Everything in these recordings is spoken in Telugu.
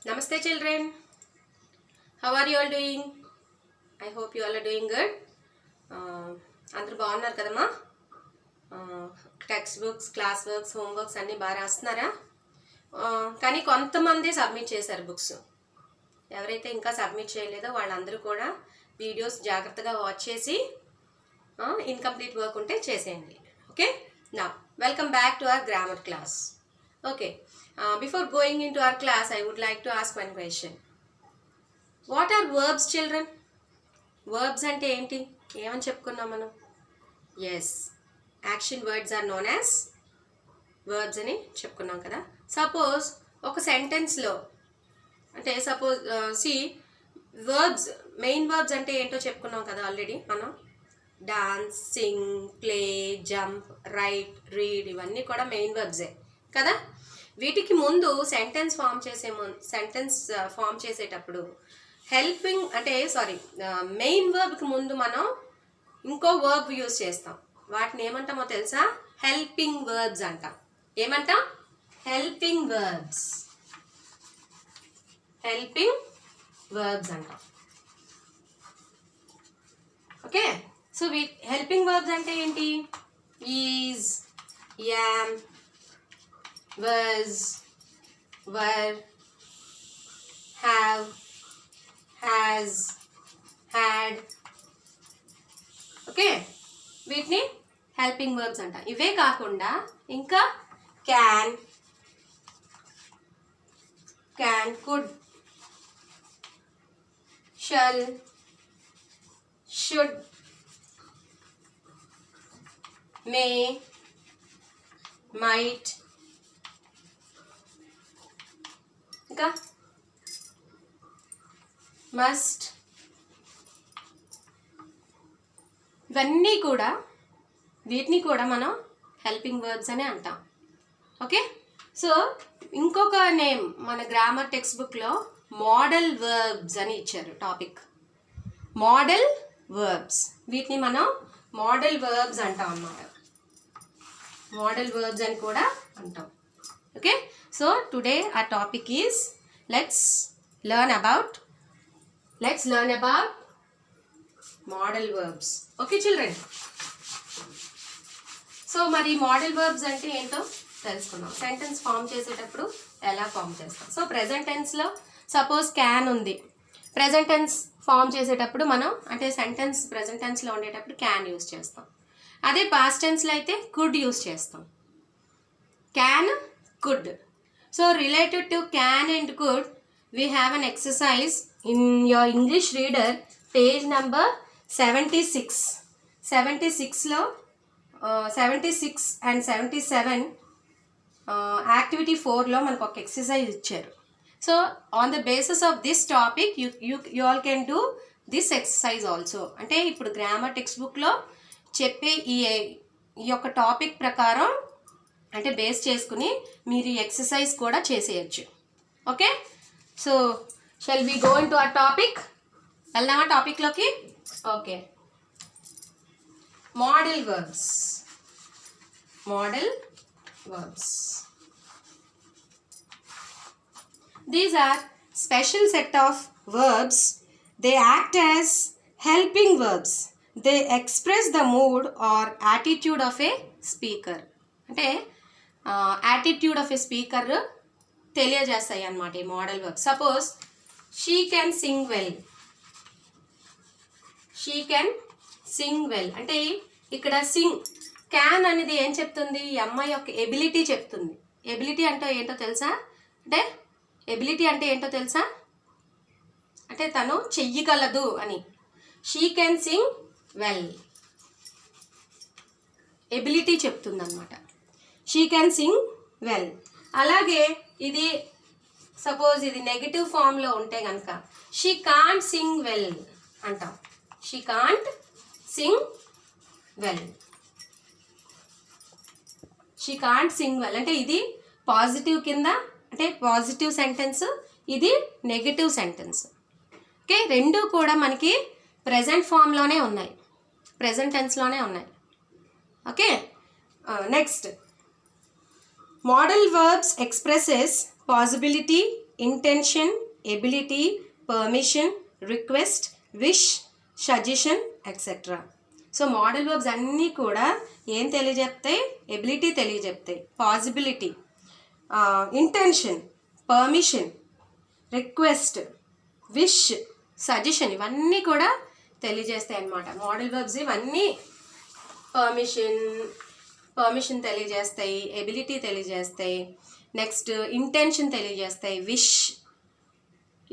Namaste children. How are you all doing? I hope you all are doing good. అందరూ బాగున్నారు కదమ్మా? Text books, class works, home works అన్నీ బాగా రాస్తున్నారా? కానీ కొంతమంది సబ్మిట్ చేశారు బుక్స్. ఎవరైతే ఇంకా సబ్మిట్ చేయలేదో వాళ్ళందరూ కూడా వీడియోస్ జాగ్రత్తగా వాచ్ చేసి ఇన్కంప్లీట్ వర్క్ ఉంటే చేసేయండి. ఓకే, నా welcome back to our grammar class. Okay, before going into our class, I would like to ask one question. What are verbs, children? Verbs ante enti? Emani cheppukunnam manam? Yes, action words are known as verbs ani cheppukunnam kada. Suppose oka sentence lo ante suppose see verbs, main verbs ante ento cheppukunnam kada already manam. Dance, sing, play, jump, write, read ivanni kuda main verbs e కదా. వీటికి ముందు సెంటెన్స్ ఫామ్ చేసేటప్పుడు హెల్పింగ్ అంటే మెయిన్ వర్బ్కి ముందు మనం ఇంకో వర్బ్ యూజ్ చేస్తాం. వాటిని ఏమంటామో తెలుసా? హెల్పింగ్ వర్బ్స్ అంటాం. ఏమంటాం? Helping verbs. హెల్పింగ్ వర్బ్స్ అంటాం. ఓకే, సో హెల్పింగ్ వర్బ్స్ అంటే ఏంటి? Is, yam, was, were, have, has, had. Okay, వీటిని హెల్పింగ్ వర్బ్స్ అంట. ఇవే కాకుండా ఇంకా can, could, shall, should, May, might, ఇంకా మస్ట్. ఇవన్నీ కూడా వీటిని కూడా మనం హెల్పింగ్ వర్బ్స్ అని అంటాం. ఓకే, సో ఇంకొక నేమ్ మన గ్రామర్ టెక్స్ట్ బుక్లో మోడల్ వర్బ్స్ అని ఇచ్చారు టాపిక్. మోడల్ వర్బ్స్, వీటిని మనం మోడల్ వర్బ్స్ అంటాం అన్నమాట. మోడల్ వర్బ్స్ అని కూడా అంటాం. Okay, so today our topic is let's learn about model verbs. Okay children, so మరి మోడల్ వర్బ్స్ అంటే ఏంటో తెలుసుకుందాం. సెంటెన్స్ ఫామ్ చేసేటప్పుడు ఎలా ఫామ్ చేస్తాం? సో ప్రెజెంట్ టెన్స్లో సపోజ్ క్యాన్ ఉంది. ప్రెజెంట్ టెన్స్ ఫామ్ చేసేటప్పుడు మనం అంటే సెంటెన్స్ ప్రెజెంట్ టెన్స్లో ఉండేటప్పుడు క్యాన్ యూస్ చేస్తాం. అదే పాస్ట్ టెన్స్లో అయితే కుడ్ యూస్ చేస్తాం. Can, could. So related to can and could, we have an exercise in your English reader, page number 76. 76 లో 76 and 77 activity 4లో మనకు ఒక ఎక్సర్సైజ్ ఇచ్చారు. So on the basis of this topic you all can do this exercise also. అంటే ఇప్పుడు గ్రామర్ టెక్స్ట్ బుక్లో చెప్పే ఈ యొక్క టాపిక్ ప్రకారం అంటే బేస్ చేసుకుని మీరు ఈ ఎక్సర్సైజ్ కూడా చేసేయచ్చు. Okay, so shall we go into our topic? వెళ్దామా టాపిక్లోకి? Okay, modal verbs. Modal verbs, these are special set of verbs. They act as helping verbs. They express the mood or attitude of a speaker. అంటే యాటిట్యూడ్ ఆఫ్ ఎ స్పీకర్ తెలియజేస్తాయి అన్నమాట ఈ modal verb. Suppose she can sing well. She can sing well అంటే ఇక్కడ సింగ్, క్యాన్ అనేది ఏం చెప్తుంది? ఈ అమ్మాయి యొక్క ఎబిలిటీ చెప్తుంది. ఎబిలిటీ అంటే ఏంటో తెలుసా? అంటే తను చెయ్యగలదు అని. She can sing well, ability చెప్తుంది అన్నమాట. She can sing well. అలాగే ఇది సపోజ్ ఇది నెగిటివ్ ఫామ్లో ఉంటే కనుక షీ కాంట్ సింగ్ వెల్ అంటాం. She can't sing well. She can't sing well అంటే ఇది పాజిటివ్ కింద, అంటే పాజిటివ్ సెంటెన్స్, ఇది నెగిటివ్ సెంటెన్స్. ఓకే, రెండు కూడా మనకి ప్రెజెంట్ ఫామ్లోనే ఉన్నాయి, ప్రెజెంట్ టెన్స్లోనే ఉన్నాయి. Okay, next, modal verbs expresses possibility, intention, ability, permission, request, wish, suggestion etcetera. So model verbs అన్నీ కూడా ఏం తెలియజెప్తాయి? ఎబిలిటీ తెలియజెప్తాయి, possibility, intention, permission, request, wish, suggestion ఇవన్నీ కూడా తెలియజేస్తాయి అన్నమాట. మోడల్ వర్బ్స్ ఇవన్నీ పర్మిషన్ తెలియజేస్తాయి, ఎబిలిటీ తెలియజేస్తాయి, నెక్స్ట్ ఇంటెన్షన్ తెలియజేస్తాయి, విష్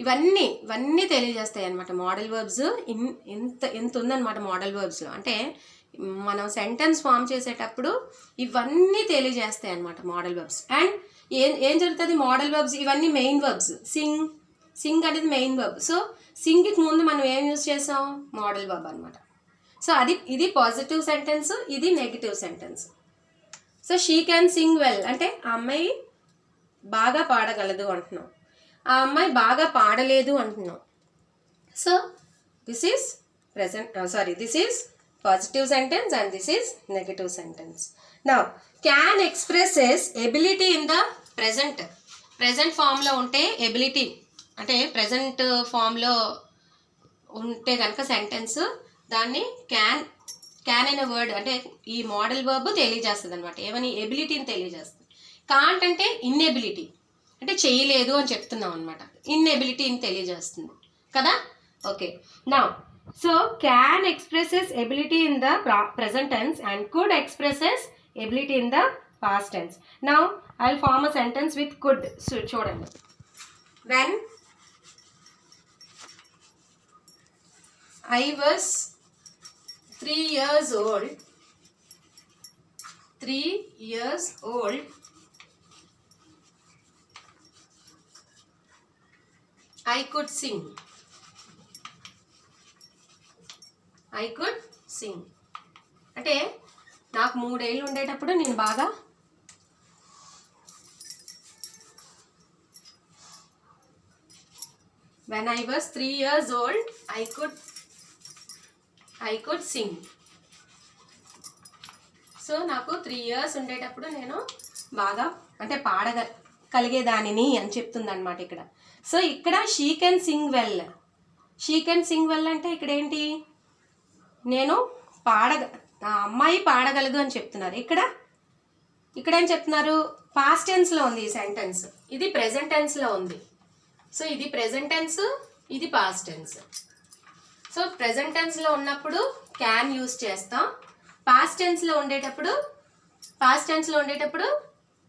ఇవన్నీ తెలియజేస్తాయి అన్నమాట. మోడల్ వర్బ్స్ ఎంత ఉందన్నమాట మోడల్ వర్బ్స్లో. అంటే మనం సెంటెన్స్ ఫామ్ చేసేటప్పుడు ఇవన్నీ తెలియజేస్తాయి అన్నమాట మోడల్ వర్బ్స్. అండ్ ఏం జరుగుతుంది? మోడల్ వర్బ్స్ ఇవన్నీ మెయిన్ వర్బ్స్. సింగ్ అనేది మెయిన్ వర్బ్. సో సింగ్కి ముందు మనం ఏం యూజ్ చేసాం? మోడల్ వర్బ్ అనమాట. సో ఇది పాజిటివ్ సెంటెన్స్, ఇది negative sentence. So she can Singh well అంటే ఆ అమ్మాయి బాగా పాడగలదు అంటున్నాం, ఆ అమ్మాయి బాగా పాడలేదు అంటున్నాం. So this is positive sentence and this is negative sentence. Now can expresses ability in the present ఫామ్లో ఉంటే ఎబిలిటీ అంటే ప్రెజెంట్ ఫామ్లో ఉంటే కనుక సెంటెన్స్ దాన్ని క్యాన్ అనే వర్డ్ అంటే ఈ మోడల్ వర్బ్ తెలియజేస్తుంది అనమాట. ఏమని? ఎబిలిటీని తెలియజేస్తుంది. కాంట్ అంటే ఇన్ఎబిలిటీ అంటే చేయలేదు అని చెప్తున్నాం అనమాట. ఇన్ఎబిలిటీని తెలియజేస్తుంది కదా. Okay, now so can expresses ability in the present tense and could expresses ability in the past tense. Now I will form a sentence with could. చూడండి, when I was 3 years old, I could sing. అంటే నాకు 3 ఏళ్ళు ఉండేటప్పుడు నేను బాగా when I was 3 years old, I could sing. So నాకు 3 years ఉండేటప్పుడు నేను బాగా అంటే పాడగలిగేదానిని అని చెప్తుంది అనమాట ఇక్కడ. సో ఇక్కడ షీ కెన్ సింగ్ వెల్ అంటే ఇక్కడ ఏంటి? నేను అమ్మాయి పాడగలదు అని చెప్తున్నారు. ఇక్కడ ఏం చెప్తున్నారు? పాస్ట్ టెన్స్లో ఉంది ఈ సెంటెన్స్, ఇది ప్రెజెంట్ టెన్స్లో ఉంది. సో ఇది ప్రెజెంట్ టెన్స్, ఇది పాస్ట్ టెన్స్. సో ప్రెజెంట్ టెన్స్లో ఉన్నప్పుడు క్యాన్ యూజ్ చేస్తాం, పాస్ట్ టెన్స్లో ఉండేటప్పుడు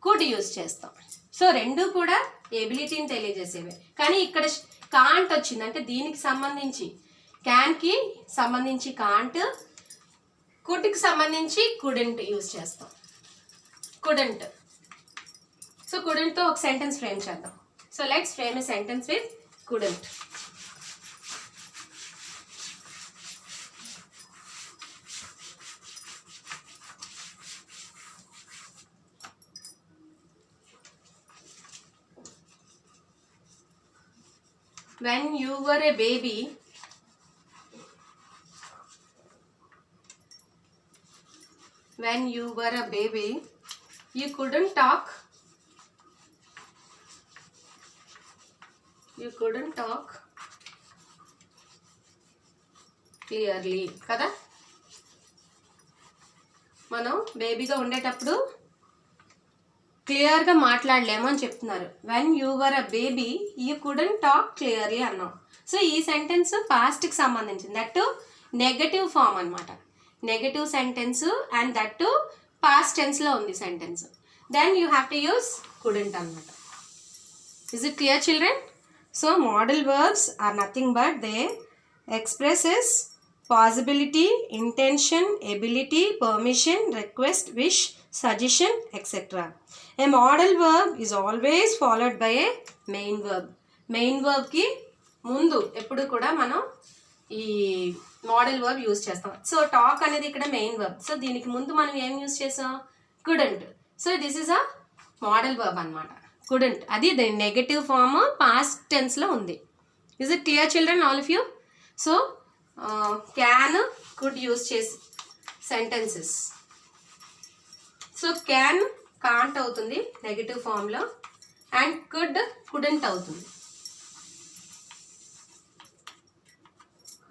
కుడ్ యూజ్ చేస్తాం. సో రెండు కూడా ఎబిలిటీని తెలియజేసేవి. కానీ ఇక్కడ కాంట్ వచ్చింది అంటే దీనికి సంబంధించి క్యాన్కి సంబంధించి కాంట్, కుడ్కి సంబంధించి కుడెంట్ యూజ్ చేస్తాం. కుడెంట్. సో కుడెంట్తో ఒక సెంటెన్స్ ఫ్రేమ్ చేద్దాం. So let's frame a sentence with couldn't. When you were a baby, you couldn't talk clearly కదా. మనం బేబీగా ఉండేటప్పుడు క్లియర్గా మాట్లాడలేము అని చెప్తున్నారు. When you were a baby you couldn't talk clearly అన్నాం. సో ఈ సెంటెన్స్ పాస్ట్కి సంబంధించింది, దట్ నెగటివ్ ఫామ్ అనమాట. Negative sentence and that past టెన్స్లో ఉంది sentence. Then you have to use couldn't అనమాట. Is it clear children? So modal verbs are nothing but they expresses possibility, intention, ability, permission, request, wish, suggestion, etc. A modal verb is always followed by a main verb. Main verb ki mundu eppudu kuda manam ee modal verb use chestam. So talk anedi ikkada main verb. So deeniki mundu manam em use chesam? Couldn't. So this is a modal verb anamata. Couldn't. అది ద నెగటివ్ ఫామ్ పాస్ట్ టెన్స్లో ఉంది. Is it clear children all of you? So can could use చేసి సెంటెన్సెస్. సో క్యాన్ కాంట్ అవుతుంది నెగటివ్ ఫామ్లో, అండ్ కుడెంట్ అవుతుంది.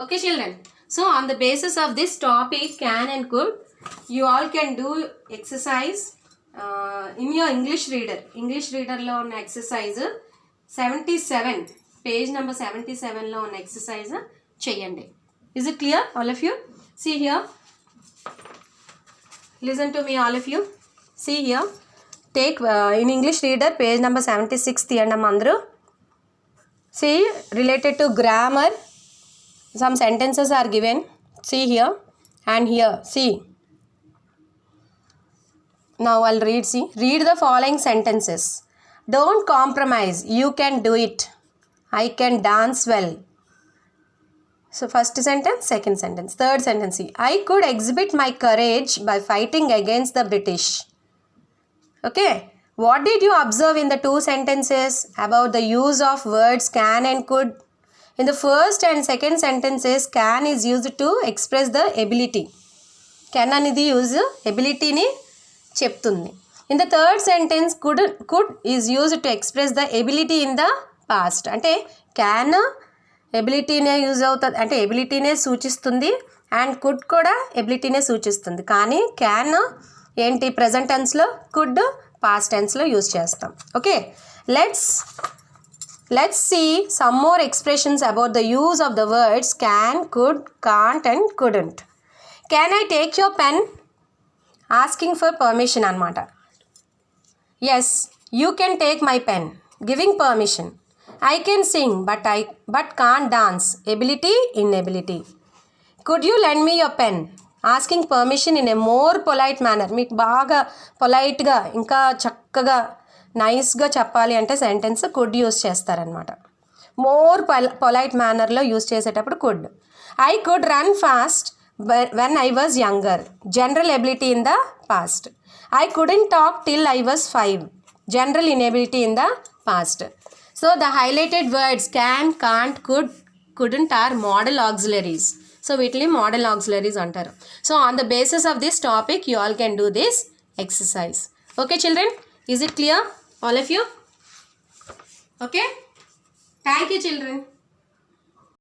Okay children, so on the basis of this topic can and could, you all can do exercise in your English reader లో ఉన్న exercise 77 page number 77 లో ఉన్న exercise చేయండి. Is it clear all of you? See here, listen to me all of you. See here, take in English reader page number 76 తీయండి అందరూ. See, related to grammar, some sentences are given. See here and here. See. Now I'll read. See. Read the following sentences. Don't compromise. You can do it. I can dance well. So first sentence, second sentence, third sentence. See. I could exhibit my courage by fighting against the British. Okay. What did you observe in the two sentences about the use of words can and could? In the first and second sentences, can is used to express the ability. Can అనేది use ability ni చెప్తుంది. In the third sentence, could is used to express the ability in the past. అంటే can ఎబిలిటీనే యూజ్ అవుతుంది, అంటే ఎబిలిటీనే సూచిస్తుంది, అండ్ కుడ్ కూడా ఎబిలిటీనే సూచిస్తుంది. కానీ క్యాన్ ఏంటి ప్రజెంట్ టెన్స్లో, కుడ్ పాస్ట్ టెన్స్లో యూజ్ చేస్తాం. Okay, let's see some more expressions about the use of the words can, could, can't and couldn't. Can I take your pen? Asking for permission anamata. Yes, you can take my pen. Giving permission. I can sing but can't dance. Ability, inability. Could you lend me your pen? Asking permission in a more polite manner. మీకు బాగా పొలైట్గా ఇంకా చక్కగా నైస్గా చెప్పాలి అంటే సెంటెన్స్ కుడ్ యూస్ చేస్తారనమాట. మోర్ పొలైట్ మేనర్లో యూస్ చేసేటప్పుడు could. I could run fast when I was younger. General ability in the past. I couldn't talk till I was 5. General inability in the past. So the highlighted words can, can't, could, couldn't are modal auxiliaries. So వీటిని మోడల్ ఆక్సిలరీస్ అంటారు. So on the basis of this topic you all can do this exercise. Okay children, is it clear all of you? Okay, thank you children.